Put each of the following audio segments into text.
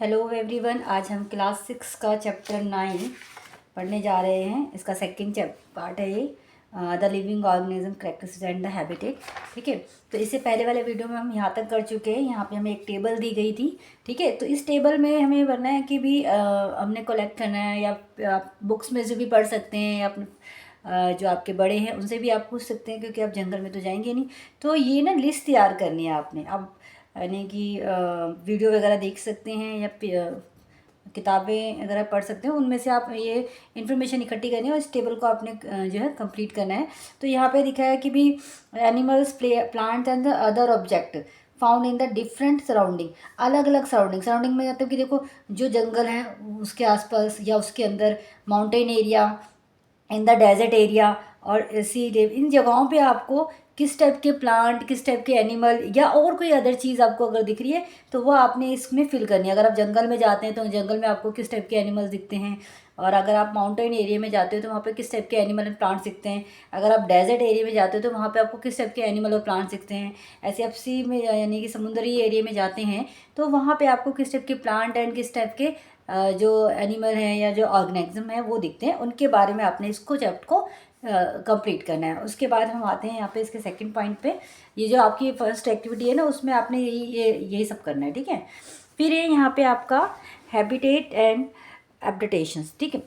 Hello everyone, आज हम class 6 का चैप्टर 9 पढ़ने जा रहे हैं। इसका सेकंड पार्ट है ये, the living organism characteristics and the habitat. ठीक है, तो इससे पहले वाले वीडियो में हम यहाँ तक कर चुके हैं। यहाँ पे हमें एक टेबल दी गई थी। ठीक है, तो इस टेबल में हमें भरना है कि भी हमने कलेक्ट करना है, या आप बुक्स में से भी पढ़ सकते हैं, या अपने जो आपके बड़े हैं उनसे भी आप पूछ सकते हैं, क्योंकि आप जंगल में तो जाएंगे नहीं। तो ये ना लिस्ट तैयार करनी है आपने। अब यानी कि वीडियो वगैरह देख सकते हैं, या किताबें अगर आप पढ़ सकते हैं, उनमें से आप ये इन्फॉर्मेशन इकट्ठी करनी है और इस टेबल को आपने जो है कंप्लीट करना है। तो यहाँ पे दिखा है कि भी animals, plants and the other object found in the different surrounding. अलग अलग सराउंडिंग में मतलब कि देखो, जो जंगल है उसके आसपास या उसके अंदर, mountain area, in the desert area और सी इन जगहों पे आपको किस टाइप के प्लांट, किस टाइप के एनिमल या और कोई अदर चीज़ आपको अगर दिख रही है तो वो आपने इसमें फिल करनी है। अगर आप जंगल में जाते हैं तो जंगल में आपको किस टाइप के एनिमल्स दिखते हैं, और अगर आप माउंटेन एरिया में जाते हो तो वहाँ पे किस टाइप के एनिमल एंड प्लांट्स दिखते हैं। अगर आप डेजर्ट एरिया में जाते हो तो वहाँ पे आपको किस टाइप के एनिमल और प्लांट्स दिखते हैं। ऐसे आप सी में यानी कि समुद्री एरिया में जाते हैं तो वहाँ पे आपको किस टाइप के प्लांट एंड किस टाइप के जो एनिमल हैं या जो ऑर्गेनिज्म है वो दिखते हैं। उनके बारे में आपने इसको चैप्टर को कंप्लीट करना है। उसके बाद हम आते हैं यहाँ पे इसके सेकंड पॉइंट पे। ये जो आपकी फर्स्ट एक्टिविटी है ना, उसमें आपने यही सब करना है। ठीक है, फिर ये यहाँ पे आपका हैबिटेट एंड एडेप्टेशंस। ठीक है,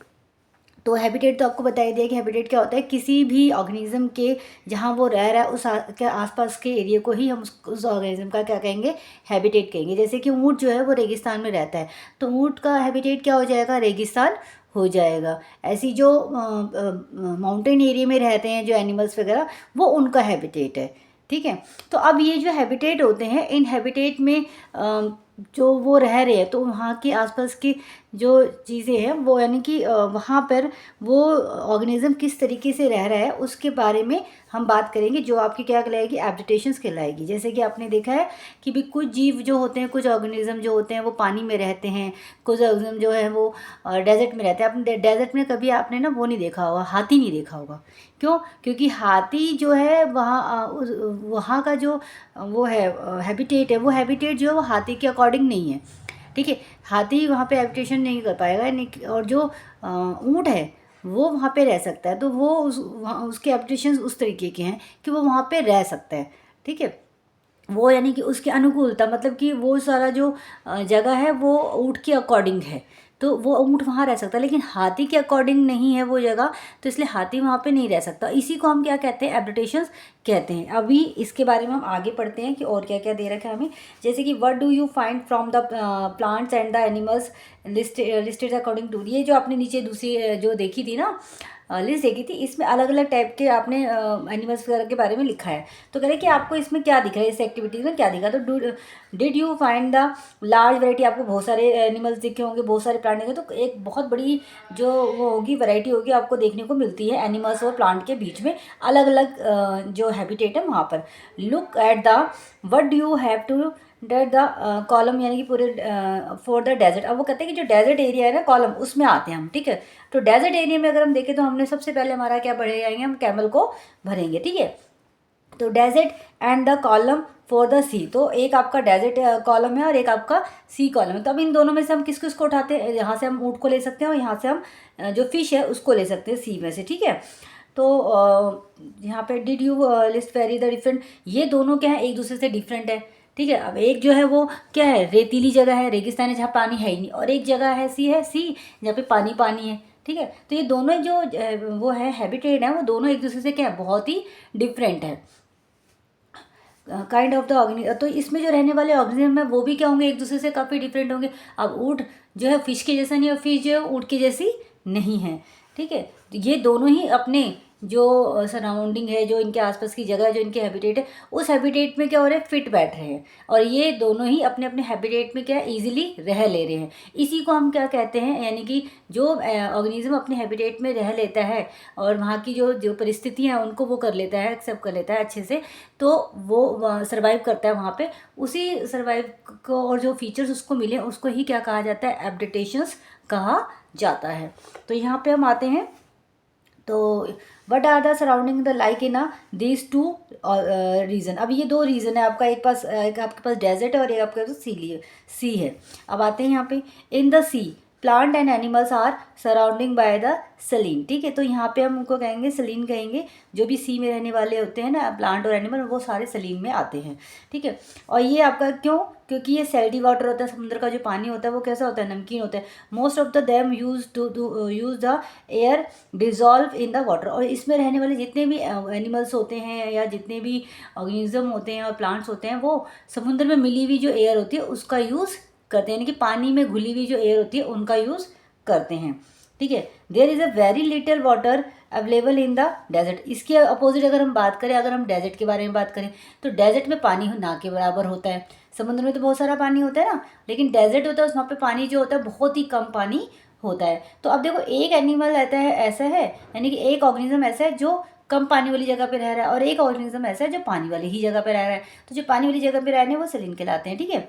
तो हैबिटेट तो आपको बताया दिया कि हैबिटेट क्या होता है। किसी भी ऑर्गेनिज्म के जहाँ वो रह रहा है के आसपास के एरिया को ही हम उस ऑर्गेनिज्म का क्या कहेंगे, हैबिटेट कहेंगे। जैसे कि ऊँट जो है वो रेगिस्तान में रहता है, तो ऊँट का हैबिटेट क्या हो जाएगा, रेगिस्तान हो जाएगा। ऐसी जो माउंटेन एरिया में रहते हैं जो एनिमल्स वगैरह, वो उनका हैबिटेट है। ठीक है, तो अब ये जो हैबिटेट होते हैं, इन हैबिटेट में जो वो रह रहे हैं तो वहाँ के आसपास की जो चीज़ें हैं वो यानी कि वहाँ पर वो ऑर्गेनिज्म किस तरीके से रह रहा है उसके बारे में हम बात करेंगे, जो आपकी क्या कहलाएगी, एडेप्टेशंस कहलाएगी। जैसे कि आपने देखा है कि भी कुछ जीव जो होते हैं, कुछ ऑर्गेनिज्म जो होते हैं वो पानी में रहते हैं, कुछ ऑर्गेनिज्म जो है वो डेजर्ट में रहते हैं। आपने डेजर्ट में कभी आपने ना वो नहीं देखा होगा, हाथी नहीं देखा होगा। क्यों? क्योंकि हाथी जो है वहाँ का जो वो है हैबिटेट है, वो हैबिटेट जो है वो हाथी के अकॉर्डिंग नहीं है। ठीक है, हाथी वहाँ पे हैबिटेशन नहीं कर पाएगा। और जो ऊँट है वो वहाँ पे रह सकता है, तो वो उसके हैबिटेशन उस तरीके के हैं कि वो वहाँ पे रह सकता है। ठीक है, वो यानी कि उसकी अनुकूलता, मतलब कि वो सारा जो जगह है वो ऊँट के अकॉर्डिंग है, तो वो ऊँट वहाँ रह सकता है। लेकिन हाथी के अकॉर्डिंग नहीं है वो जगह, तो इसलिए हाथी वहाँ पे नहीं रह सकता। इसी को हम क्या कहते हैं, एडेप्टेशंस कहते हैं। अभी इसके बारे में हम आगे पढ़ते हैं कि और क्या क्या दे रखा है हमें। जैसे कि what do you find from the plants and the animals listed according to. ये जो आपने नीचे दूसरी जो देखी थी ना लिस्ट देखी थी, इसमें अलग अलग टाइप के आपने एनिमल्स वगैरह के बारे में लिखा है। तो कह रहे कि आपको इसमें क्या दिख रहा है, इस एक्टिविटीज़ में क्या दिखा। तो did you find the large variety, आपको बहुत सारे एनिमल्स दिखे होंगे, बहुत सारे प्लांट दिखे, तो एक बहुत बड़ी जो वो होगी वैरायटी होगी आपको देखने को मिलती है एनिमल्स और प्लांट के बीच में, अलग अलग जो हैबिटेट है वहाँ पर। Look at the what do you have to date the column, यानी कि पूरे फॉर द डेजर्ट। अब वो कहते हैं कि जो डेजर्ट एरिया है ना कॉलम, उसमें आते हैं हम। ठीक है, तो डेजर्ट एरिया में अगर हम देखें तो हमने सबसे पहले हमारा क्या भरे जाएंगे, हम कैमल को भरेंगे। ठीक है, तो desert and the column for the sea, तो एक आपका डेजर्ट कॉलम है और एक आपका सी कॉलम है। तो अब इन दोनों में से हम किस किस को उठाते हैं, यहाँ से हम ऊँट को ले सकते हैं और यहाँ से हम जो फिश है उसको ले सकते हैं सी में से। ठीक है, तो यहाँ पे did you list very the different, ये दोनों क्या है, एक दूसरे से डिफरेंट है। ठीक है, अब एक जो है वो क्या है, रेतीली जगह है, रेगिस्तान है जहाँ पानी है ही नहीं, और एक जगह है सी जहाँ पे पानी पानी है। ठीक है, तो ये दोनों जो वो है हैबिटेट है, वो दोनों एक दूसरे से क्या है, बहुत ही डिफरेंट है। काइंड ऑफ द ऑर्गेनिज्म, तो इसमें जो रहने वाले ऑर्गेनिज्म है वो भी क्या होंगे, एक दूसरे से काफ़ी डिफरेंट होंगे। अब ऊँट जो है फिश के जैसा नहीं है, फिश जो है ऊँट के जैसी नहीं है। ठीक है, तो ये दोनों ही अपने जो सराउंडिंग है, जो इनके आसपास की जगह है, जो इनके हैबिटेट है, उस हैबिटेट में क्या हो रहा है, फिट बैठ रहे हैं, और ये दोनों ही अपने अपने हैबिटेट में क्या है, ईजिली रह ले रहे हैं। इसी को हम क्या कहते हैं, यानी कि जो ऑर्गेनिज्म अपने हैबिटेट में रह लेता है और वहाँ की जो जो परिस्थितियाँ हैं उनको वो कर लेता है, एक्सेप्ट कर लेता है अच्छे से, तो वो सर्वाइव करता है वहाँ पे। उसी सर्वाइव को और जो फीचर्स उसको मिले उसको ही क्या कहा जाता है, एडेप्टेशंस कहा जाता है। तो यहाँ पे हम आते हैं तो what are the surrounding the like in a these two region. अब ये दो रीजन है आपका, एक आपके पास डेजर्ट है और एक आपके पास सी है। अब आते हैं यहाँ पे, in the sea plant and animals are surrounding by the saline. ठीक है, तो यहाँ पे हम उनको कहेंगे सलीन कहेंगे, जो भी सी में रहने वाले होते हैं ना प्लांट और एनिमल, वो सारे सलीन में आते हैं। ठीक है, और ये आपका क्यों, क्योंकि ये सैल्टी वाटर होता है, समुद्र का जो पानी होता है वो कैसा होता है, नमकीन होता है। Most of the them use to use the air dissolve in the water. और इसमें रहने वाले जितने भी एनिमल्स होते हैं या जितने भी ऑर्गेनिज्म होते हैं और प्लांट्स होते हैं, वो समुद्र में मिली हुई जो एयर होती है उसका यूज़ करते हैं, यानी कि पानी में घुली हुई जो एयर होती है उनका यूज़ करते हैं। ठीक है, there is a very little water available in the desert. इसके अपोजिट अगर हम बात करें, अगर हम डेजर्ट के बारे में बात करें, तो डेजर्ट में पानी ना के बराबर होता है। समुद्र में तो बहुत सारा पानी होता है ना, लेकिन डेजर्ट होता है वहाँ पे पानी जो होता है बहुत ही कम पानी होता है। तो अब देखो, एक एनिमल रहता है ऐसा है, यानी कि एक ऑर्गेनिज्म ऐसा है जो कम पानी वाली जगह पे रह रहा है, और एक ऑर्गेनिज्म ऐसा है जो पानी वाली ही जगह पे रह रहा है। तो जो पानी वाली जगह पे रह रहे हैं वो सलीन कहलाते हैं। ठीक है,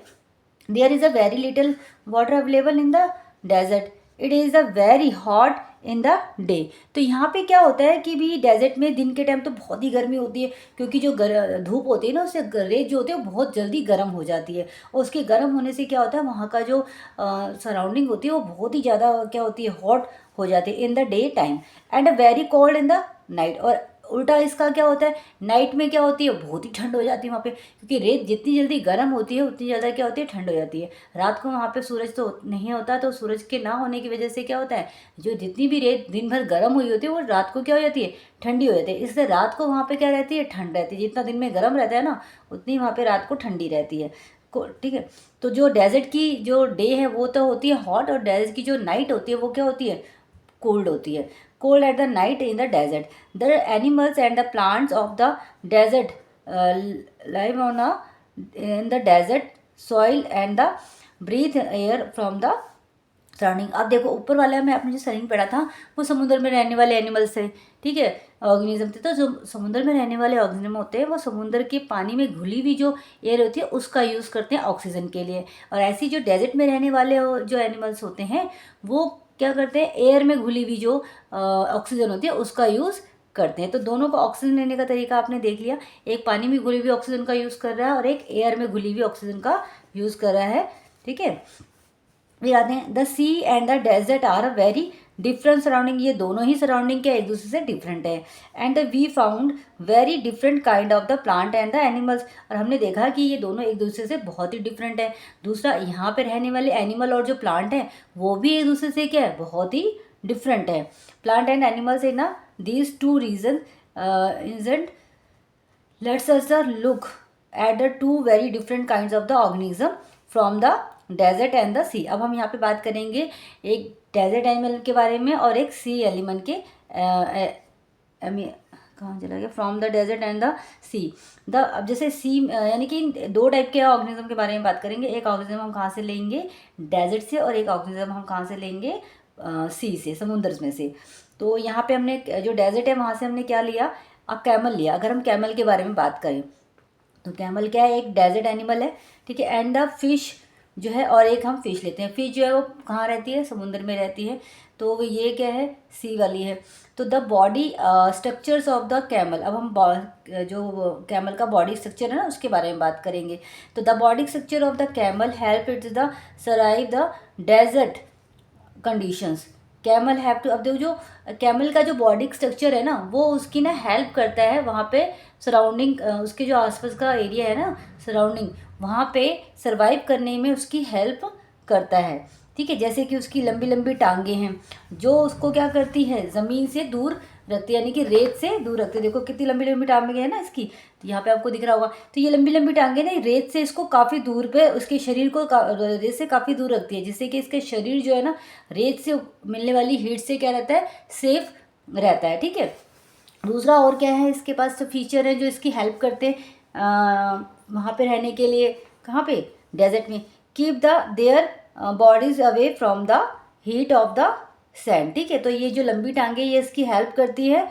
there is a very little water available in the desert, it is a very hot in the day. तो यहाँ पे क्या होता है कि भी डेजर्ट में दिन के टाइम तो बहुत ही गर्मी होती है, क्योंकि जो धूप होती है ना, उससे रेत जो होती है वो बहुत जल्दी गर्म हो जाती है, और उसके गर्म होने से क्या होता है, वहाँ का जो सराउंडिंग होती है वो बहुत ही ज़्यादा क्या होती है, हॉट हो जाती है इन the day time, and very cold in the night. और उल्टा इसका क्या होता है, नाइट में क्या होती है, बहुत ही ठंड हो जाती है वहाँ पे, क्योंकि रेत जितनी जल्दी गर्म होती है उतनी ज़्यादा क्या होती है, ठंड हो जाती है। रात को वहाँ पे सूरज तो नहीं होता, तो सूरज के ना होने की वजह से क्या होता है, जो जितनी भी रेत दिन भर गर्म हुई होती है वो रात को क्या हो जाती है, ठंडी हो जाती है। इसलिए रात को वहाँ पे क्या रहती है, ठंड रहती है। जितना दिन में गर्म रहता है ना, उतनी वहाँ पे रात को ठंडी रहती है। ठीक है, तो जो डेजर्ट की जो डे है वो तो होती है हॉट, और डेजर्ट की जो नाइट होती है वो क्या होती है, कोल्ड होती है। Cold at the night in the desert, the animals and the plants of the desert live on a in the desert soil and the breathe air from the surrounding. अब देखो, ऊपर वाला में आपने जो सराउंडिंग पढ़ा था वो समुद्र में रहने वाले एनिमल्स थे। ठीक है, ऑर्गेनिज्म थे। तो जो समुद्र में रहने वाले ऑर्गेनिज्म होते हैं वो समुद्र के पानी में घुली हुई जो एयर होती है उसका यूज़ करते हैं ऑक्सीजन के लिए। और ऐसी जो डेजर्ट में रहने वाले जो एनिमल्स होते हैं वो क्या करते हैं, एयर में घुली हुई जो ऑक्सीजन होती है उसका यूज़ करते हैं। तो दोनों को ऑक्सीजन लेने का तरीका आपने देख लिया, एक पानी में घुली हुई ऑक्सीजन का यूज़ कर रहा है और एक एयर में घुली हुई ऑक्सीजन का यूज़ कर रहा है। ठीक है, फिर आते हैं, the sea and the desert are a very different surrounding. ये दोनों ही सराउंडिंग क्या एक दूसरे से डिफरेंट है। And we found very different kind of the plant and the animals. और हमने देखा कि ये दोनों एक दूसरे से बहुत ही डिफरेंट है। दूसरा, यहाँ पे रहने वाले एनिमल और जो प्लांट है वो भी एक दूसरे से क्या है, बहुत ही डिफरेंट है। प्लांट एंड एनिमल्स इन ना दीज टू रीजन इंजेंट let's us look at the two very different kinds of the organism from the desert and the sea. अब हम यहाँ पे बात करेंगे एक डेजर्ट एनिमल के बारे में और एक सी एलिमेंट के कहाँ चला गया, from the desert and the sea. अब जैसे सी यानी कि दो टाइप के ऑर्गेनिज्म के बारे में बात करेंगे। एक ऑर्गेनिज्म हम कहाँ से लेंगे, डेजर्ट से, और एक ऑर्गेनिज्म हम कहाँ से लेंगे, सी से, समुद्र में से। तो यहाँ पे हमने जो डेजर्ट है वहाँ से हमने क्या लिया, कैमल लिया। अगर हम कैमल के बारे में बात करें तो कैमल क्या है, एक डेजर्ट एनिमल है। ठीक है, एंड द फिश जो है, और एक हम फिश लेते हैं। फिश जो है वो कहाँ रहती है, समुद्र में रहती है। तो ये क्या है, सी वाली है। तो the body structures of the camel, अब हम जो कैमल का बॉडी स्ट्रक्चर है ना उसके बारे में बात करेंगे। तो the body structure of the camel help its the survive the desert conditions. Camel have to, अब देखो जो कैमल का जो बॉडी स्ट्रक्चर है ना वो उसकी ना हेल्प करता है वहाँ पे सराउंडिंग, उसके जो आसपास का एरिया है ना सराउंडिंग, वहाँ पे सरवाइव करने में उसकी हेल्प करता है। ठीक है, जैसे कि उसकी लंबी लंबी टांगे हैं जो उसको क्या करती है, ज़मीन से दूर रखती है, यानी कि रेत से दूर रखती है। देखो कितनी लंबी लंबी टांगे है ना इसकी, तो यहाँ पे आपको दिख रहा होगा। तो ये लंबी लंबी टांगे ना रेत से इसको काफ़ी दूर पे, उसके शरीर को रेत से काफ़ी दूर रखती है, जिससे कि इसके शरीर जो है ना रेत से मिलने वाली हीट से क्या रहता है, सेफ रहता है। ठीक है, दूसरा और क्या है इसके पास, तो फीचर है जो इसकी हेल्प करते हैं वहाँ पे रहने के लिए। कहाँ पे, डेजर्ट में। Keep the their bodies away from the heat of the sand, ठीक है। तो ये जो लंबी टांगे ये इसकी हेल्प करती है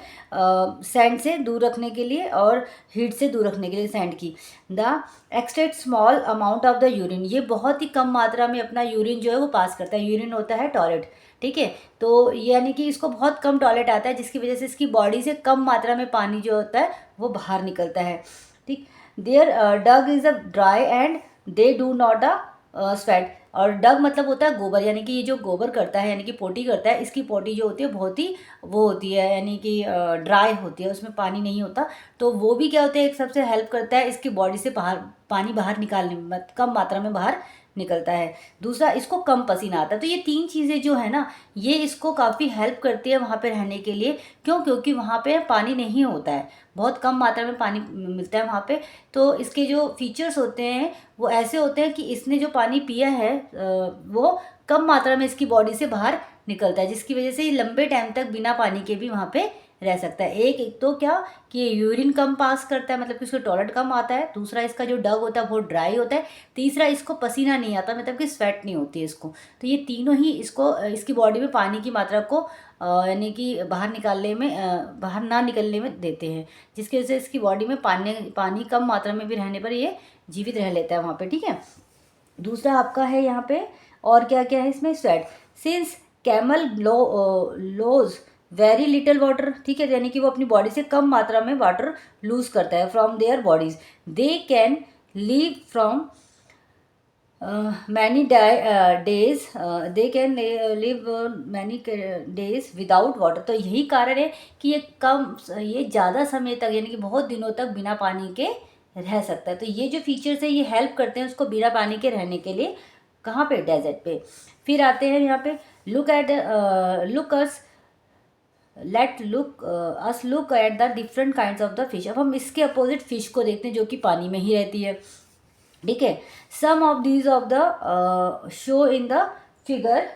सैंड से दूर रखने के लिए और हीट से दूर रखने के लिए सैंड की। The extract small amount of the urine, ये बहुत ही कम मात्रा में अपना यूरिन जो है वो पास करता है। यूरिन होता है टॉयलेट, ठीक है। तो यानी कि इसको बहुत कम टॉयलेट आता है, जिसकी वजह से इसकी बॉडी से कम मात्रा में पानी जो होता है वो बाहर निकलता है, ठीक। Their dung is a dry and they do not a sweat, और डग मतलब होता है गोबर, यानी कि ये जो गोबर करता है यानी कि पोटी करता है, इसकी पोटी जो होती है बहुत ही वो होती है, यानी कि ड्राई होती है, उसमें पानी नहीं होता। तो वो भी क्या होता है, एक सबसे हेल्प करता है इसकी बॉडी से बाहर पानी बाहर निकालने में, कम मात्रा में बाहर निकलता है। दूसरा, इसको कम पसीना आता है। तो ये 3 चीज़ें जो है ना, ये इसको काफ़ी हेल्प करती है वहाँ पे रहने के लिए। क्यों? क्योंकि वहाँ पे पानी नहीं होता है, बहुत कम मात्रा में पानी मिलता है वहाँ पे। तो इसके जो फीचर्स होते हैं वो ऐसे होते हैं कि इसने जो पानी पिया है वो कम मात्रा में इसकी बॉडी से बाहर निकलता है, जिसकी वजह से ये लंबे टाइम तक बिना पानी के भी वहाँ पे रह सकता है। एक तो क्या कि ये यूरिन कम पास करता है, मतलब कि उसको टॉयलेट कम आता है। दूसरा, इसका जो डग होता है वो ड्राई होता है। तीसरा, इसको पसीना नहीं आता, मतलब कि स्वेट नहीं होती है इसको। तो ये तीनों ही इसको इसकी बॉडी में पानी की मात्रा को यानी कि बाहर निकालने में बाहर ना निकलने में देते हैं, जिसकी वजह से इसकी बॉडी में पानी कम मात्रा में भी रहने पर ये जीवित रह लेता है वहाँ पे, ठीक है। दूसरा आपका है यहाँ पे, और क्या क्या है इसमें, स्वेट। सिंस कैमल लोज वेरी लिटिल वाटर, ठीक है, यानी कि वो अपनी बॉडी से कम मात्रा में वाटर लूज करता है from their bodies. They can leave from many days, they can live many days without water. तो यही कारण है कि ये ज़्यादा समय तक यानी कि बहुत दिनों तक बिना पानी के रह सकता है। तो ये जो फीचर्स है ये हेल्प करते हैं उसको बिना पानी के रहने के लिए। कहाँ पे? डेजर्ट पे। फिर आते हैं यहाँ पे, look at the different kinds of the fish. अब हम इसके अपोजिट फिश को देखते हैं जो कि पानी में ही रहती है, ठीक है। Some of these of the show in the figure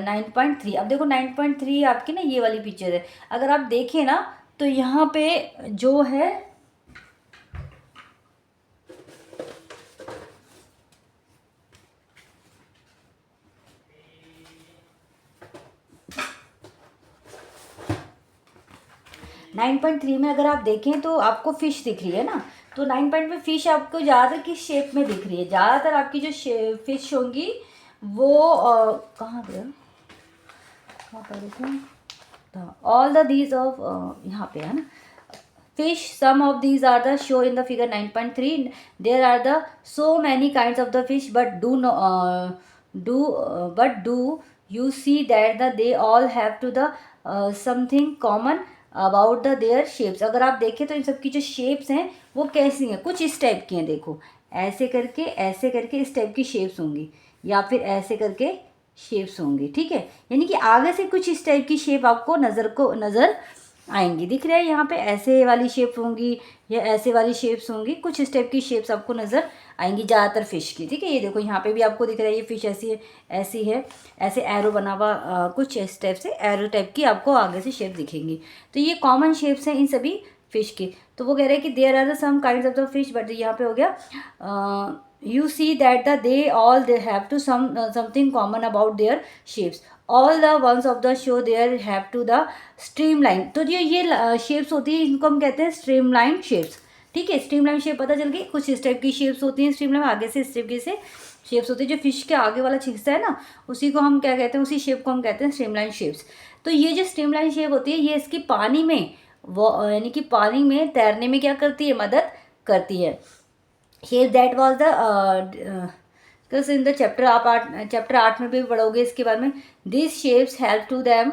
9.3। अब देखो 9.3 आपकी ना ये वाली पिक्चर है। अगर आप देखें ना तो यहाँ पे जो है 9.3 में अगर आप देखें तो आपको फ़िश दिख रही है ना। तो 9 में फ़िश आपको ज़्यादातर किस शेप में दिख रही है? ज़्यादातर आपकी जो फ़िश होंगी वो कहाँ गया, कहाँ पर देखो, ऑल द दीज ऑफ यहाँ पे है ना, fish, some of these are the show in the figure 9.3. There are the so many kinds of the fish, but do you see that they all have to the something common about the their shapes? अगर आप देखें तो इन सब की जो shapes हैं वो कैसी हैं, कुछ इस टाइप की हैं। देखो ऐसे करके इस टाइप की शेप्स होंगी, या फिर ऐसे करके शेप्स होंगी, ठीक है। यानी कि आगे से कुछ इस टाइप की शेप आपको नज़र आएंगी। दिख रहा है यहाँ पे, ऐसे वाली शेप होंगी या ऐसे वाली शेप्स होंगी, कुछ इस टाइप की शेप्स आपको नज़र आएंगी ज़्यादातर फ़िश की, ठीक है। ये देखो यहाँ पे भी आपको दिख रहा है ये फ़िश ऐसी है, ऐसे एरो बना हुआ कुछ इस टाइप से एरो टाइप की आपको आगे से शेप दिखेंगी। तो ये कॉमन शेप्स हैं इन सभी फ़िश की। तो वो कह रहे हैं कि there are some kinds of the fish, but यहाँ पे हो गया you see that they have to something common about their shapes. All the ones of the show there have to the streamline. तो जो ये शेप्स होती है इनको हम कहते हैं स्ट्रीमलाइन शेप्स, ठीक है। स्ट्रीमलाइन शेप पता चल गई, कुछ इस टाइप की शेप्स होती हैं स्ट्रीमलाइन, आगे से इस टाइप की से शेप्स होती है। जो फिश के आगे वाला हिस्सा है ना उसी को हम क्या कहते हैं, उसी शेप को हम कहते हैं स्ट्रीमलाइन शेप्स। तो ये जो स्ट्रीमलाइन शेप होती है ये इसकी पानी में वो यानी कि पानी में तैरने में क्या करती है, मदद करती है। Here that was the because in the chapter 8 में भी पढ़ोगे इसके बारे में। These shapes help to them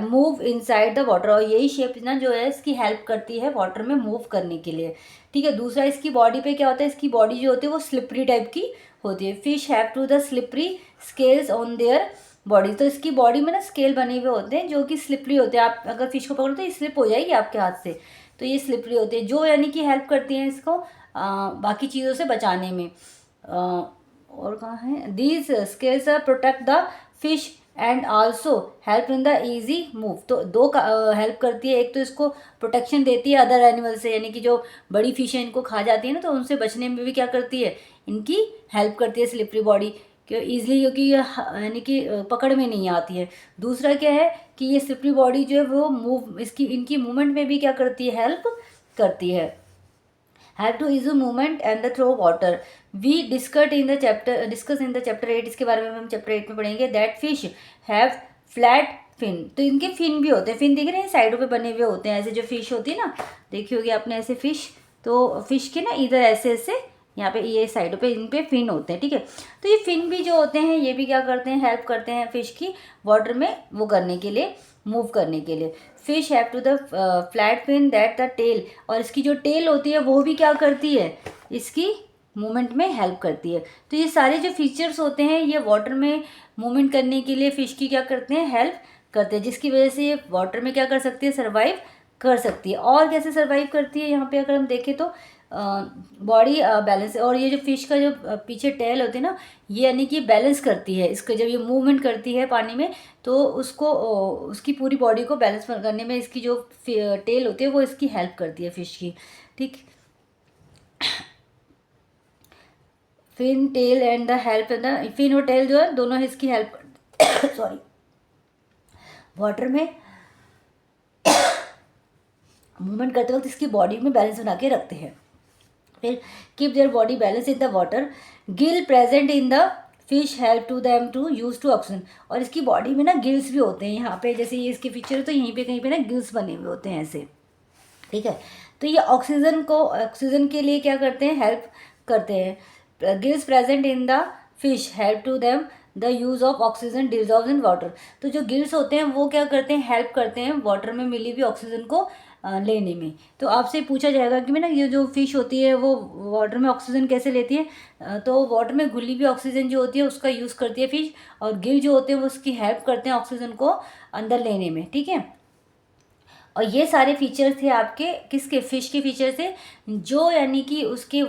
move inside the water, और यही शेप ना जो है इसकी हेल्प करती है वाटर में मूव करने के लिए, ठीक है। दूसरा, इसकी बॉडी पे क्या होता है, इसकी बॉडी जो होती है वो स्लिपरी टाइप की होती है। Fish have to the slippery scales on their body. तो इसकी बॉडी में ना स्केल बने हुए होते हैं जो कि स्लिपरी होते हैं। आप अगर फिश को पकड़ो तो ये स्लिप हो जाएगी आपके हाथ से, तो ये स्लिपरी होती है जो यानी कि हेल्प करती हैं इसको बाकी चीज़ों से बचाने में। और कहाँ है, these scales protect the fish and also help in the easy move. तो दो का हेल्प करती है, एक तो इसको प्रोटेक्शन देती है अदर एनिमल से, यानी कि जो बड़ी फिश है इनको खा जाती है ना, तो उनसे बचने में भी क्या करती है, इनकी हेल्प करती है स्लिपरी बॉडी। कि ईजिली, क्योंकि ये यानी कि पकड़ में नहीं आती है। दूसरा क्या है कि ये स्लिपरी बॉडी जो है वो इनकी मूवमेंट में भी क्या करती है, हेल्प करती है। Have to is movement and the throw water. We discuss in the chapter 8, इसके बारे में हम चैप्टर 8 में पढ़ेंगे। That fish have flat fin, तो इनके फिन भी होते हैं। फिन दिख रहे हैं, साइडों पे बने हुए होते हैं, ऐसे जो फिश होती है ना, देखी होगी आपने ऐसे फिश, तो फिश के ना इधर ऐसे ऐसे यहाँ पे ये साइडों पे इन पे फिन होते हैं, ठीक है। तो ये फिन भी जो होते हैं ये भी क्या करते हैं, हेल्प करते हैं फिश की वाटर में वो करने के लिए, मूव करने के लिए। Fish have to the flat fin that the tail, और इसकी जो टेल होती है वो भी क्या करती है, इसकी मूवमेंट में हेल्प करती है। तो ये सारे जो फीचर्स होते हैं ये वाटर में मूवमेंट करने के लिए फिश की क्या करते हैं, हेल्प करते हैं, जिसकी वजह से ये वाटर में क्या कर सकती है, सर्वाइव कर सकती है। और कैसे सर्वाइव करती है, यहाँ पे अगर हम देखें तो बॉडी बैलेंस, और ये जो फिश का जो पीछे टेल होती है ना, ये यानी कि बैलेंस करती है इसका, जब ये मूवमेंट करती है पानी में तो उसको उसकी पूरी बॉडी को बैलेंस करने में इसकी जो टेल होती है वो इसकी हेल्प करती है फिश की, ठीक। Fin tail and the help, fin और टेल जो है दोनों इसकी हेल्प सॉरी वाटर में मूवमेंट करते वक्त इसकी बॉडी में बैलेंस बना के रखते हैं। फिर keep their body balance in the water. Gill present in the fish help to them to use to oxygen, और इसकी बॉडी में ना गिल्स भी होते हैं, यहाँ पे जैसे ये इसके फीचर है तो यहीं पे कहीं पे ना गिल्स बने हुए होते हैं ऐसे, ठीक है। तो ये ऑक्सीजन के लिए क्या करते हैं, हेल्प करते हैं। Gills present in the fish help to them the use of oxygen dissolve in water, तो जो गिल्स होते हैं वो क्या करते हैं, हेल्प करते हैं वाटर में मिली हुई ऑक्सीजन को लेने में। तो आपसे पूछा जाएगा कि ना ये जो फिश होती है वो वाटर में ऑक्सीजन कैसे लेती है, तो वाटर में घुली हुई ऑक्सीजन जो होती है उसका यूज़ करती है फिश, और गिल जो होते हैं वो उसकी हेल्प करते हैं ऑक्सीजन को अंदर लेने में, ठीक है। और ये सारे फीचर्स थे आपके किसके, फिश के फीचर्स थे, जो यानी कि उसके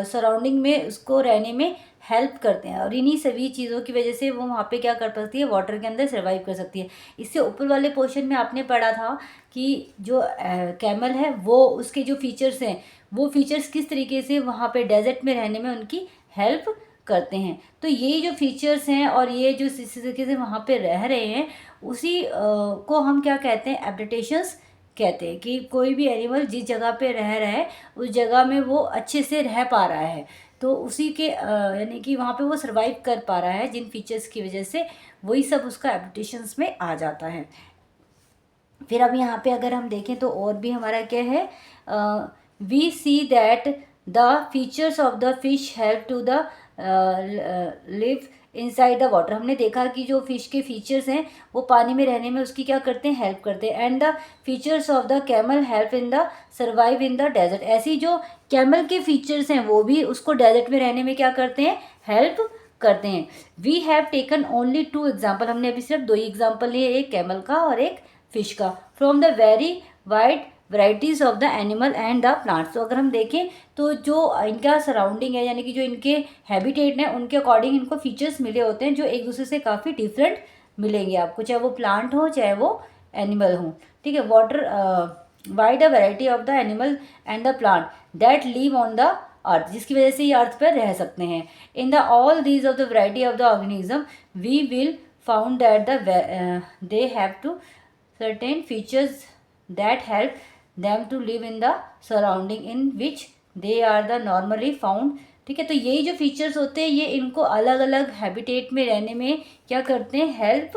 सराउंडिंग में उसको रहने में हेल्प करते हैं, और इन्हीं सभी चीज़ों की वजह से वो वहाँ पे क्या कर सकती है, वाटर के अंदर सर्वाइव कर सकती है। इससे ऊपर वाले पोर्शन में आपने पढ़ा था कि जो कैमल है वो उसके जो फीचर्स हैं वो फीचर्स किस तरीके से वहाँ पे डेजर्ट में रहने में उनकी हेल्प करते हैं। तो ये जो फीचर्स हैं और ये जो जिस तरीके से वहाँ पे रह रहे हैं उसी को हम क्या कहते हैं, एडेप्टेशंस कहते हैं, कि कोई भी एनिमल जिस जगह पे रह रहा है उस जगह में वो अच्छे से रह पा रहा है, तो उसी के यानी कि वहाँ पे वो सर्वाइव कर पा रहा है जिन फीचर्स की वजह से, वही सब उसका एडेप्टेशंस में आ जाता है। फिर अब यहाँ पे अगर हम देखें तो और भी हमारा क्या है, we see that the features of the fish help to the live inside the water. हमने देखा कि जो फिश के फीचर्स हैं वो पानी में रहने में उसकी क्या करते हैं, हेल्प करते हैं। And the features of the camel help in the survive in the desert, ऐसी जो कैमल के फीचर्स हैं वो भी उसको डेजर्ट में रहने में क्या करते हैं, हेल्प करते हैं। We have taken only 2 example, हमने अभी सिर्फ 2 ही एग्जाम्पल लिए, एक कैमल का और एक फिश का, from the very wide varieties of the animal and the plants. तो अगर हम देखें तो जो इनका सराउंडिंग है यानी कि जो इनके हैबिटेट हैं उनके अकॉर्डिंग इनको फीचर्स मिले होते हैं जो एक दूसरे से काफ़ी डिफरेंट मिलेंगे आपको, चाहे वो प्लांट हो चाहे वो एनिमल हो, ठीक है। Water wide a variety of the animal and the plant that live on the earth, जिसकी वजह से ये अर्थ पर रह सकते हैं। In the all these of the variety of the organism we will found that they have to certain features that help them to live in the surrounding in which they are the normally found, ठीक है। तो यही जो features होते हैं ये इनको अलग अलग हैबिटेट में रहने में क्या करते हैं, हेल्प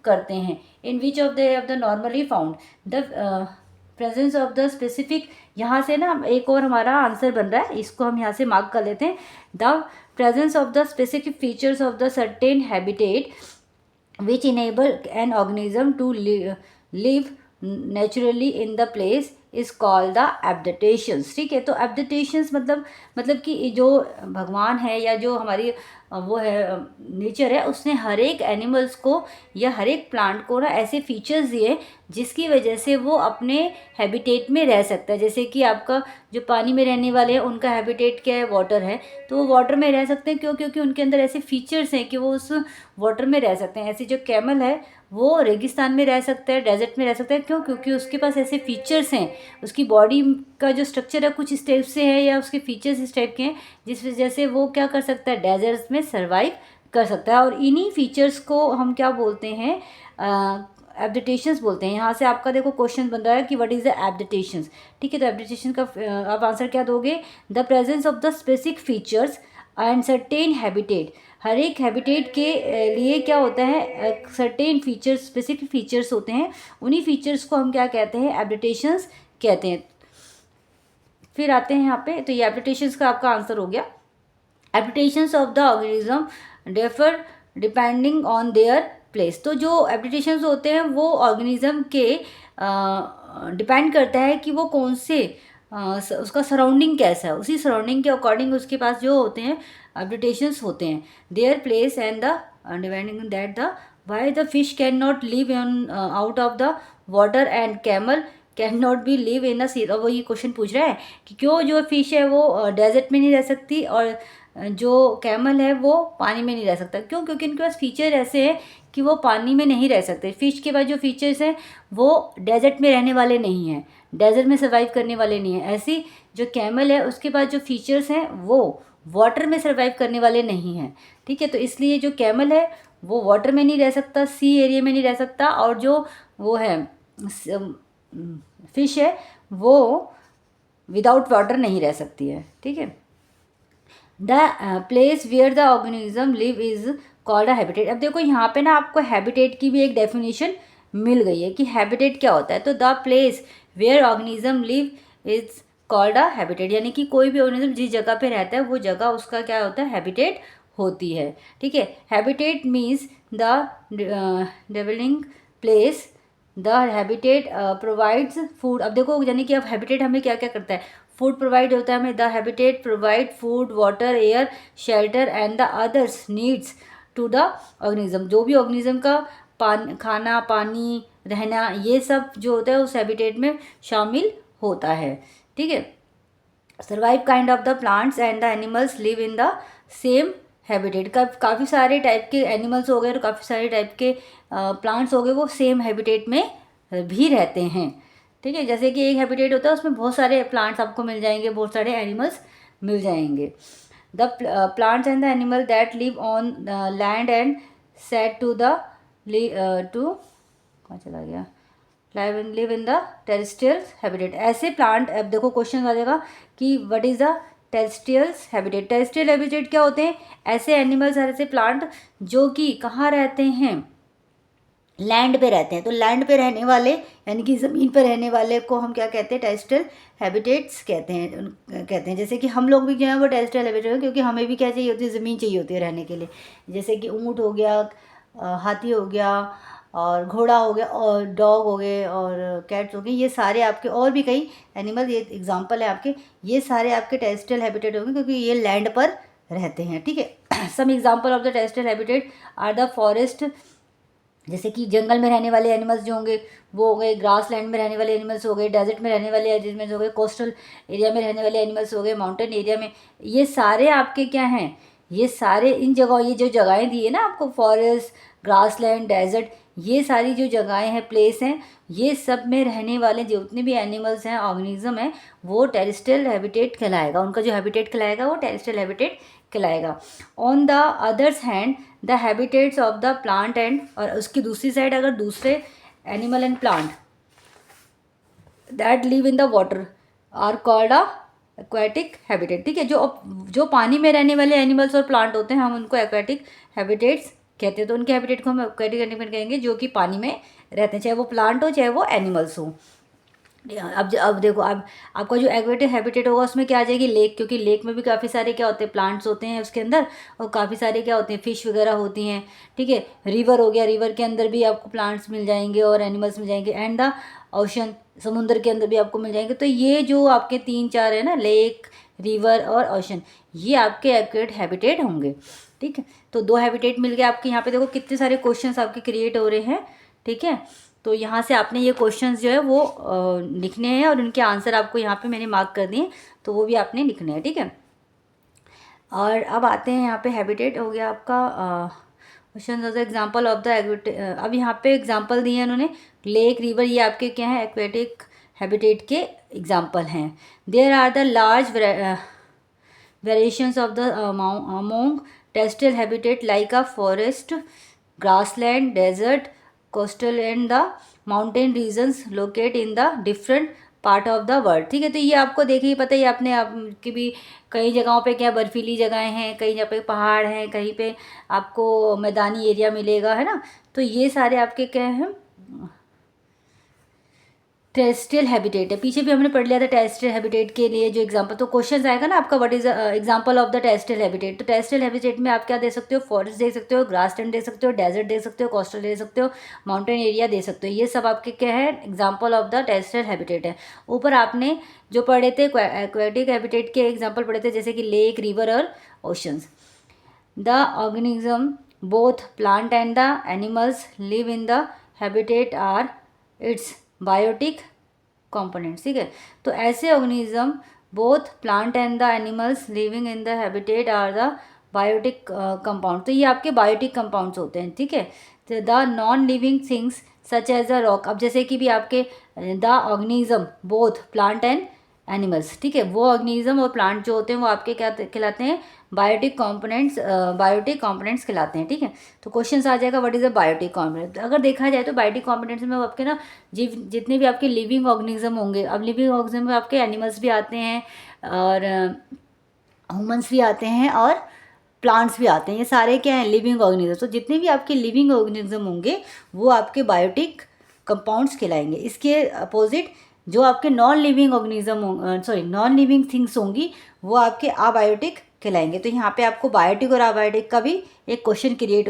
करते हैं। In which of the normally found the presence of the specific, यहाँ से ना एक और हमारा आंसर बन रहा है, इसको हम यहाँ से मार्क कर लेते हैं। The presence of the specific features of the certain habitat which enable an organism to live naturally in the place is called the adaptations, ठीक है। तो adaptations मतलब कि जो भगवान है या जो हमारी वो है नेचर है उसने हर एक एनिमल्स को या हर एक प्लांट को ना ऐसे फीचर्स दिए जिसकी वजह से वो अपने हैबिटेट में रह सकता है। जैसे कि आपका जो पानी में रहने वाले हैं उनका हैबिटेट क्या है, वाटर है, तो वो वाटर में रह सकते हैं क्यों, क्योंकि उनके अंदर ऐसे फीचर्स हैं कि वो उस वाटर में रह सकते हैं। ऐसे जो कैमल है वो रेगिस्तान में रह सकता है, डेजर्ट में रह सकता है, क्यों, क्योंकि उसके पास ऐसे फीचर्स हैं, उसकी बॉडी का जो स्ट्रक्चर है कुछ इस टाइप से है या उसके फीचर्स इस टाइप के हैं जिस वजह से वो क्या कर सकता है, डेजर्ट्स में सर्वाइव कर सकता है। और इन्हीं फीचर्स को हम क्या बोलते हैं, एब्डिटेशंस बोलते हैं। यहाँ से आपका देखो क्वेश्चन बन रहा है कि व्हाट इज़ द एब्डिटेशंस। ठीक है, तो एब्डिटेशन का आप आंसर क्या दोगे, the presence of the specific features and certain habitat. हर एक हैबिटेट के लिए क्या होता है, सर्टेन फीचर्स, स्पेसिफिक फीचर्स होते हैं, उन्हीं फीचर्स को हम क्या कहते हैं, एब्डिटेशंस कहते हैं। फिर आते हैं यहाँ पे, तो ये एब्डिटेशंस का आपका आंसर हो गया। Adaptations of the organism differ depending on their place. तो जो एब्डिटेशंस होते हैं वो ऑर्गेनिज्म के डिपेंड करता है कि वो कौन से उसका सराउंडिंग कैसा है, उसी सराउंडिंग के अकॉर्डिंग उसके पास जो होते हैं एब्डिटेशंस होते हैं। Their place and the depending that the why the fish can not live on out of the water and camel can not be live in the sea. और वो ये क्वेश्चन पूछ रहा है कि क्यों जो फिश है वो डेजर्ट में नहीं रह सकती और जो कैमल है वो पानी में नहीं रह सकता। क्यों? क्योंकि इनके पास फीचर ऐसे हैं कि वो पानी में नहीं रह सकते। फिश के पास जो फीचर्स हैं वो डेजर्ट में रहने वाले नहीं हैं, डेजर्ट में सर्वाइव करने वाले नहीं हैं। ऐसी जो कैमल है उसके पास जो फीचर्स हैं वो वाटर में सर्वाइव करने वाले नहीं हैं। ठीक है, तो इसलिए जो कैमल है वो वाटर में नहीं रह सकता, सी एरिया में नहीं रह सकता, और जो वो है फिश है वो विदाउट वाटर नहीं रह सकती है। ठीक है, the place where the organism live is called a habitat. अब देखो यहाँ पे ना आपको हैबिटेट की भी एक डेफिनेशन मिल गई है कि हैबिटेट क्या होता है। तो the place where organism live is called a habitat, यानी कि कोई भी ऑर्गेनिज्म जिस जगह पे रहता है वो जगह उसका क्या होता है, हैबिटेट होती है। ठीक है, habitat means the dwelling place, the habitat provides food. अब देखो यानी कि अब हैबिटेट हमें क्या क्या करता है, फूड प्रोवाइड होता है हमें। The habitat provide food, water, air, shelter and the others needs to the organism. जो भी ऑर्गेनिज्म का खाना, पानी, रहना, ये सब जो होता है उस हैबिटेट में शामिल होता है। ठीक है, survive kind of the plants and the animals live in the same habitat. काफ़ी सारे टाइप के एनिमल्स हो गए और काफ़ी सारे टाइप के प्लांट्स हो गए, वो सेम हैबिटेट में भी रहते हैं। ठीक है, जैसे कि एक हैबिटेट होता है उसमें बहुत सारे प्लांट्स आपको मिल जाएंगे, बहुत सारे एनिमल्स मिल जाएंगे। The plants and the animal that live on land and set to the to कहाँ चला गया, live in the terrestrial habitat. ऐसे प्लांट, अब देखो क्वेश्चन आ जाएगा कि what is the terrestrial habitat. Terrestrial habitat क्या होते हैं, ऐसे एनिमल्स, ऐसे प्लांट जो कि कहाँ रहते हैं, लैंड पे रहते हैं। तो लैंड पे रहने वाले यानी कि ज़मीन पे रहने वाले को हम क्या कहते हैं, टेरेस्ट्रियल हैबिटेट्स कहते हैं। जैसे कि हम लोग भी जो है वो टेरेस्ट्रियल हैबिटेट है, क्योंकि हमें भी क्या चाहिए होती है, ज़मीन चाहिए होती है रहने के लिए। जैसे कि ऊँट हो गया, हाथी हो गया, और घोड़ा हो गया, और डॉग हो गए, और कैट्स हो गए, ये सारे आपके, और भी कई एनिमल, ये एग्जांपल है आपके, ये सारे आपके टेरेस्ट्रियल हैबिटेट होंगे क्योंकि ये लैंड पर रहते हैं। ठीक है, some example of the terrestrial habitat are the forest, जैसे कि जंगल में रहने वाले एनिमल्स जो होंगे वो हो गए, ग्रास लैंड में रहने वाले एनिमल्स हो गए, डेजर्ट में रहने वाले एनिमल्स हो गए, कोस्टल एरिया में रहने वाले एनिमल्स हो गए, माउंटेन एरिया में, ये सारे आपके क्या हैं, ये सारे इन जगहों, ये जो जगहें दी है ना आपको, फॉरेस्ट, ग्रास लैंड, डेजर्ट, ये सारी जो जगहें हैं, प्लेस हैं, ये सब में रहने वाले जितने भी एनिमल्स हैं, ऑर्गेनिज्म हैं, वो टेरेस्ट्रियल हैबिटेट कहलाएगा। उनका जो हैबिटेट कहलाएगा वो टेरेस्ट्रियल हैबिटेट कहलाएगा। On the others hand the habitats of the plant and, और उसकी दूसरी साइड अगर दूसरे animal and plant that live in the water are called a aquatic habitat. ठीक है, जो पानी में रहने वाले एनिमल्स और प्लांट होते हैं हम उनको एक्वेटिक हैबिटेट्स कहते हैं। तो उनके हैबिटेट को हम एक्वेटिक हैबिटेट कहेंगे जो कि पानी में रहते हैं, चाहे वो प्लांट हो चाहे वो एनिमल्स हो। अब देखो, अब आपका जो एक्वेटिक हैबिटेट होगा उसमें क्या आ जाएगी, लेक, क्योंकि लेक में भी काफ़ी सारे क्या होते हैं, प्लांट्स होते हैं उसके अंदर, और काफ़ी सारे क्या होते हैं, फिश वगैरह होती हैं। ठीक है, रिवर हो गया, रिवर के अंदर भी आपको प्लांट्स मिल जाएंगे और एनिमल्स मिल जाएंगे। एंड द ओशन, समुद्र के अंदर भी आपको मिल जाएंगे। तो ये जो आपके 3-4 है ना, लेक, रिवर और ओशन, ये आपके एक्वेटिक हैबिटेट होंगे। ठीक है, तो 2 हैबिटेट मिल गए आपके। यहाँ पे देखो कितने सारे क्वेश्चंस आपके क्रिएट हो रहे हैं। ठीक है, तो यहाँ से आपने ये क्वेश्चंस जो है वो लिखने हैं और उनके आंसर आपको यहाँ पे मैंने मार्क कर दिए, तो वो भी आपने लिखने हैं। ठीक है, और अब आते हैं यहाँ पे हैबिटेट हो गया आपका question of the example of the अब यहाँ पे एग्जाम्पल दिए हैं उन्होंने, लेक, रिवर, ये आपके क्या है, एक्वेटिक हैबिटेट के एग्जाम्पल हैं। There are the large variations of the among terrestrial habitat like a forest, grassland, desert, coastal and the mountain regions locate in the different part of the world. ठीक है, तो ये आपको देखिए पता ही आपने आपकी भी कई जगहों पे क्या बर्फीली जगहें हैं, कहीं जगह पे पहाड़ हैं, कहीं पे आपको मैदानी एरिया मिलेगा, है ना। तो ये सारे आपके क्या हैं, टेरेस्ट्रियल हैबिटेट है। पीछे भी हमने पढ़ लिया था टेरेस्ट्रियल हैबिटेट के लिए जो एग्जांपल, तो क्वेश्चन आएगा ना आपका what is example of the terrestrial habitat. तो टेरेस्ट्रियल हैबिटेट में आप क्या दे सकते हो, फॉरेस्ट दे सकते हो, ग्रासलैंड दे सकते हो, डेजर्ट दे सकते हो, कोस्टल दे सकते हो, माउंटेन एरिया दे सकते हो। ये सब आपके क्या है, example of the terrestrial habitat है। ऊपर आपने जो पढ़े थे एक्वेटिक हैबिटेट के एग्जाम्पल पढ़े थे, जैसे कि लेक, रिवर और oceans. The organism both plant and the animals live in the habitat are its biotic components. ठीक है, तो ऐसे organism both plant and the animals living in the habitat are the biotic compound. तो ये आपके biotic compounds होते हैं। ठीक है, तो the non living things such as the rock, अब जैसे कि भी आपके the organism both plant and animals, ठीक है, वो ऑर्गेनिज्म और प्लांट जो होते हैं वो आपके क्या कहलाते हैं, बायोटिक कंपोनेंट्स कहलाते हैं। ठीक है, तो क्वेश्चन आ जाएगा what is a biotic component. अगर देखा जाए तो बायोटिक कंपोनेंट्स में आपके ना जितने भी आपके लिविंग ऑर्गेनिज्म होंगे, अब लिविंग ऑर्गेनिज्म में आपके एनिमल्स भी आते हैं और ह्यूमंस भी आते हैं और प्लांट्स भी आते हैं, ये सारे क्या हैं, लिविंग ऑर्गेनिज्म। तो जितने भी आपके लिविंग ऑर्गेनिज्म होंगे वो आपके बायोटिक कंपाउंड्स कहलाएंगे। इसके अपोजिट जो आपके non living organism non living things होंगी वो आपके अबायोटिक कहलाएंगे। तो यहाँ पे आपको बायोटिक और अबायोटिक का भी एक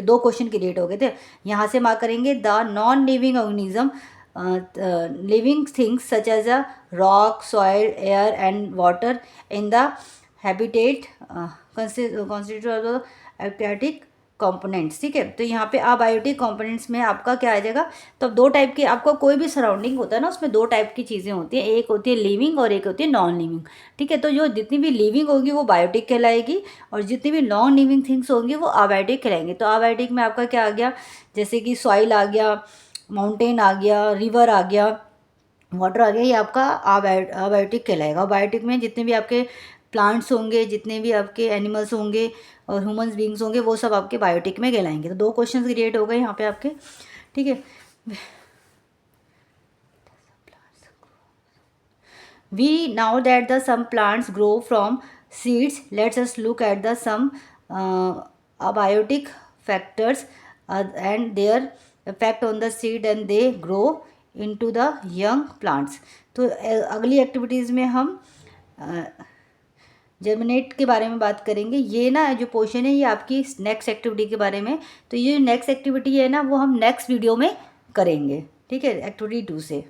दो क्वेश्चन क्रिएट हो गए थे। यहाँ से मार्क करेंगे the non living organism living things such as a rock, soil, air and water in the habitat constitute of the abiotic components. ठीक है, तो यहाँ पे अबायोटिक कंपोनेंट्स में आपका क्या आ जाएगा, तो दो टाइप के, आपका कोई भी सराउंडिंग होता है ना उसमें दो टाइप की चीज़ें होती हैं, एक होती है लिविंग और एक होती है नॉन लिविंग। ठीक है, तो जो जितनी भी लिविंग होगी वो बायोटिक कहलाएगी और जितनी भी नॉन लिविंग थिंग्स होंगी वो अबायोटिक कहलाएंगे। तो अबायोटिक में आपका क्या आ गया, जैसे कि सॉइल आ गया, माउंटेन आ गया, रिवर आ गया, वाटर आ गया, ये आपका अबायोटिक कहलाएगा। बायोटिक में जितने भी आपके प्लांट्स होंगे, जितने भी आपके एनिमल्स होंगे और ह्यूमंस बींग्स होंगे वो सब आपके बायोटिक में कहलाएंगे। तो दो क्वेश्चंस क्रिएट हो गए यहाँ पे आपके। ठीक है, we now that the some plants grow from seeds, let's us look at the some abiotic factors and their effect on the seed and they grow into the young plants. तो अगली activities में हम germinate के बारे में बात करेंगे। ये ना जो पोर्शन है ये आपकी नेक्स्ट एक्टिविटी के बारे में, तो ये नेक्स्ट एक्टिविटी है ना वो हम नेक्स्ट वीडियो में करेंगे। ठीक है, एक्टिविटी 2 से।